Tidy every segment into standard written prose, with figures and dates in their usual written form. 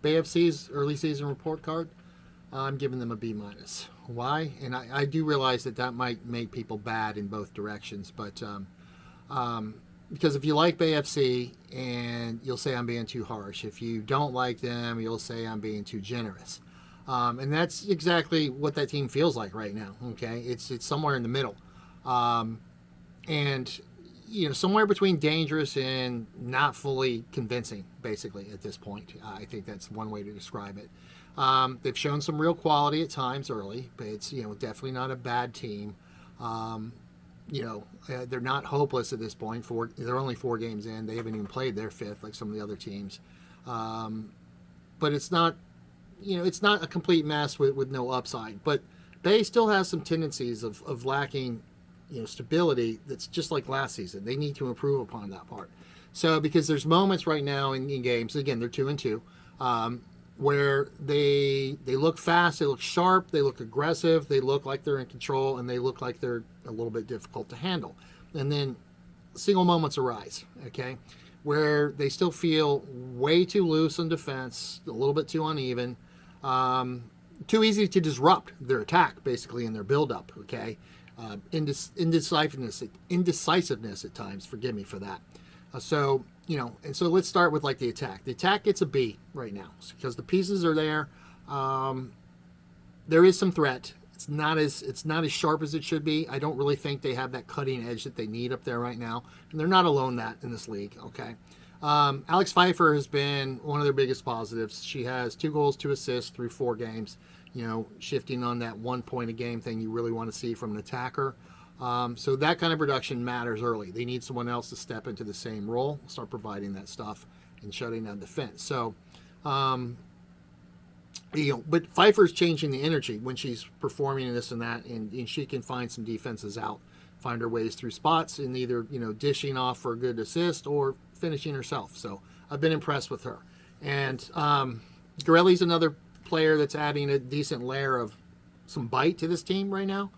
BFC's early season report card, I'm giving them a B minus. Why? And I do realize that might make people bad in both directions, but because if you like BFC, and you'll say I'm being too harsh. If you don't like them, you'll say I'm being too generous. And that's exactly what that team feels like right now. Okay, it's somewhere in the middle, and somewhere between dangerous and not fully convincing, basically at this point. I think that's one way to describe it. They've shown some real quality at times early, but it's definitely not a bad team. They're not hopeless at this point. They're only 4 games in. They haven't even played their fifth like some of the other teams. But it's not, it's not a complete mess with no upside. But Bay still has some tendencies of lacking, stability. That's just like last season. They need to improve upon that part. So because there's moments right now in games, again, they're 2-2, where they look fast, they look sharp, they look aggressive, they look like they're in control, and they look like they're a little bit difficult to handle. And then single moments arise, okay, where they still feel way too loose in defense, a little bit too uneven, too easy to disrupt their attack, basically, in their build-up, okay? Indecisiveness at times, forgive me for that. And so let's start with like the attack. The attack gets a B right now because the pieces are there. There is some threat. It's not as sharp as it should be. I don't really think they have that cutting edge that they need up there right now, and they're not alone that in this league. Okay, Alex Pfeiffer has been one of their biggest positives. She has 2 goals, 2 assists through 4 games. Shifting on that 1 point a game thing you really want to see from an attacker. So that kind of production matters early. They need someone else to step into the same role, start providing that stuff, and shutting down defense. So, but Pfeiffer's changing the energy when she's performing this and that, and she can find some defenses out, find her ways through spots, and either dishing off for a good assist or finishing herself. So I've been impressed with her. And Garelli's another player that's adding a decent layer of some bite to this team right now.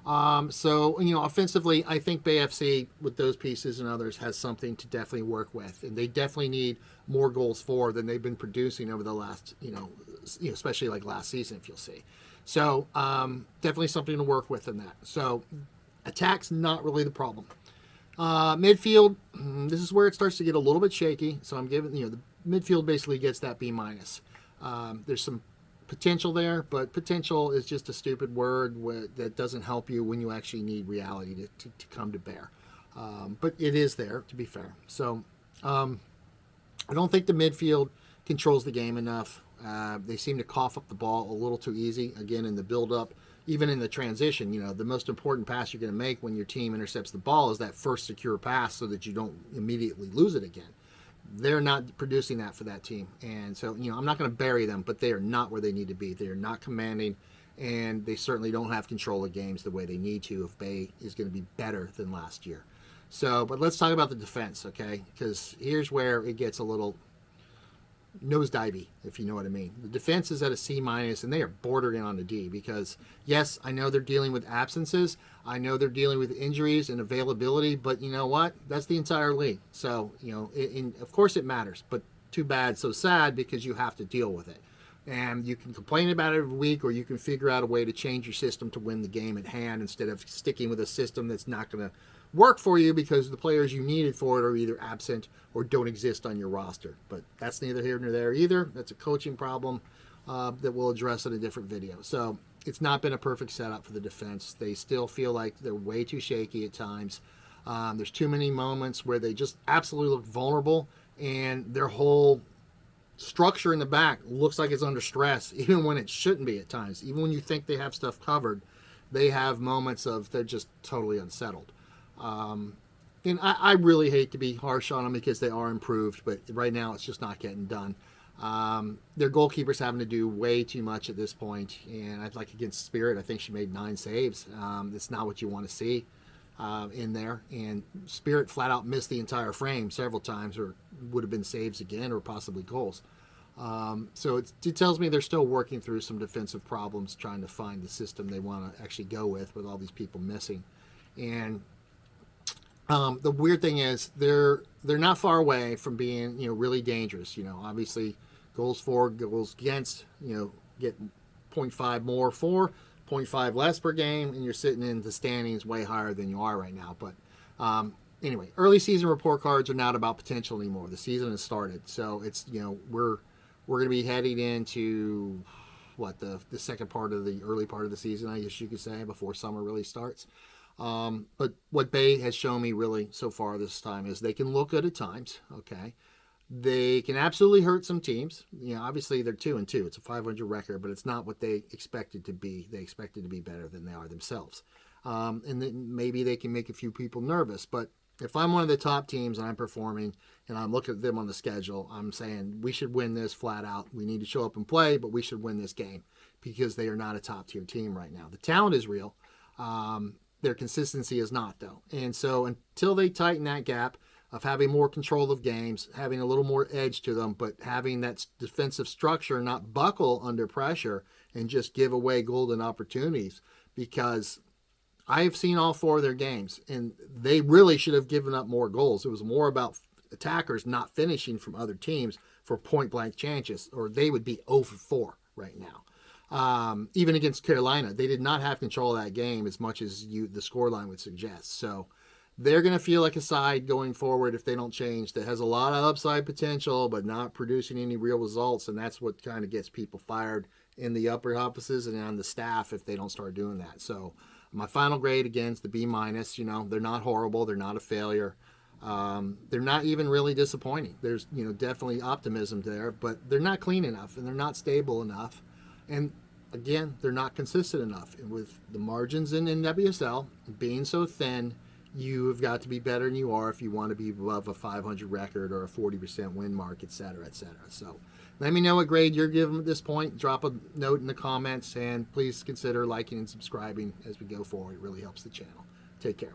Offensively, I think BFC with those pieces and others has something to definitely work with, and they definitely need more goals for than they've been producing over the last, especially like last season, if you'll see. So definitely something to work with in that. So attack's not really the problem. Midfield, this is where it starts to get a little bit shaky. So I'm giving, the midfield basically gets that B minus. There's some potential there, but potential is just a stupid word that doesn't help you when you actually need reality to come to bear. But it is there, to be fair. So I don't think the midfield controls the game enough. They seem to cough up the ball a little too easy, again, in the build-up, even in the transition. The most important pass you're going to make when your team intercepts the ball is that first secure pass so that you don't immediately lose it again. They're not producing that for that team. And so, I'm not going to bury them, but they are not where they need to be. They are not commanding, and they certainly don't have control of games the way they need to if Bay is going to be better than last year. So, but let's talk about the defense, okay? Because here's where it gets a little nosedivey, if you know what I mean. The defense is at a C minus, and they are bordering on a D because, yes, I know they're dealing with absences. I know they're dealing with injuries and availability, but you know what? That's the entire league. So, of course it matters, but too bad, so sad, because you have to deal with it. And you can complain about it every week, or you can figure out a way to change your system to win the game at hand instead of sticking with a system that's not going to work for you because the players you needed for it are either absent or don't exist on your roster. But that's neither here nor there either. That's a coaching problem that we'll address in a different video. So it's not been a perfect setup for the defense. They still feel like they're way too shaky at times. There's too many moments where they just absolutely look vulnerable, and their whole structure in the back looks like it's under stress, even when it shouldn't be at times. Even when you think they have stuff covered, they have moments of they're just totally unsettled. And I really hate to be harsh on them because they are improved, but right now it's just not getting done. Their goalkeeper's having to do way too much at this point, and I'd like against Spirit, I think she made 9 saves. That's not what you want to see in there, and Spirit flat out missed the entire frame several times, or would have been saves again, or possibly goals. So it tells me they're still working through some defensive problems, trying to find the system they want to actually go with all these people missing. And the weird thing is they're not far away from being really dangerous. Obviously Goals for, goals against, get 0.5 more for, 0.5 less per game, and you're sitting in the standings way higher than you are right now. But anyway, early season report cards are not about potential anymore. The season has started, so it's we're going to be heading into the second part of the early part of the season, I guess you could say, before summer really starts. But what Bay has shown me really so far this time is they can look good at times. Okay, they can absolutely hurt some teams. Obviously they're 2-2. It's a 500 record, but it's not what they expected to be. They expected to be better than they are themselves. And then maybe they can make a few people nervous. But if I'm one of the top teams and I'm performing and I'm looking at them on the schedule, I'm saying we should win this flat out. We need to show up and play, but we should win this game because they are not a top tier team right now. The talent is real. Their consistency is not, though. And so until they tighten that gap of having more control of games, having a little more edge to them, but having that defensive structure not buckle under pressure and just give away golden opportunities, because I have seen all 4 of their games, and they really should have given up more goals. It was more about attackers not finishing from other teams for point-blank chances, or they would be 0 for 4 right now. Even against Carolina, they did not have control of that game as much as the scoreline would suggest. So they're going to feel like a side going forward if they don't change that has a lot of upside potential but not producing any real results, and that's what kind of gets people fired in the upper offices and on the staff if they don't start doing that. So my final grade, again, is the B-. They're not horrible. They're not a failure. They're not even really disappointing. There's definitely optimism there, but they're not clean enough and they're not stable enough. And again, they're not consistent enough. And with the margins in NWSL being so thin, you have got to be better than you are if you want to be above a 500 record or a 40% win mark, et cetera, et cetera. So let me know what grade you're giving at this point. Drop a note in the comments, and please consider liking and subscribing as we go forward. It really helps the channel. Take care.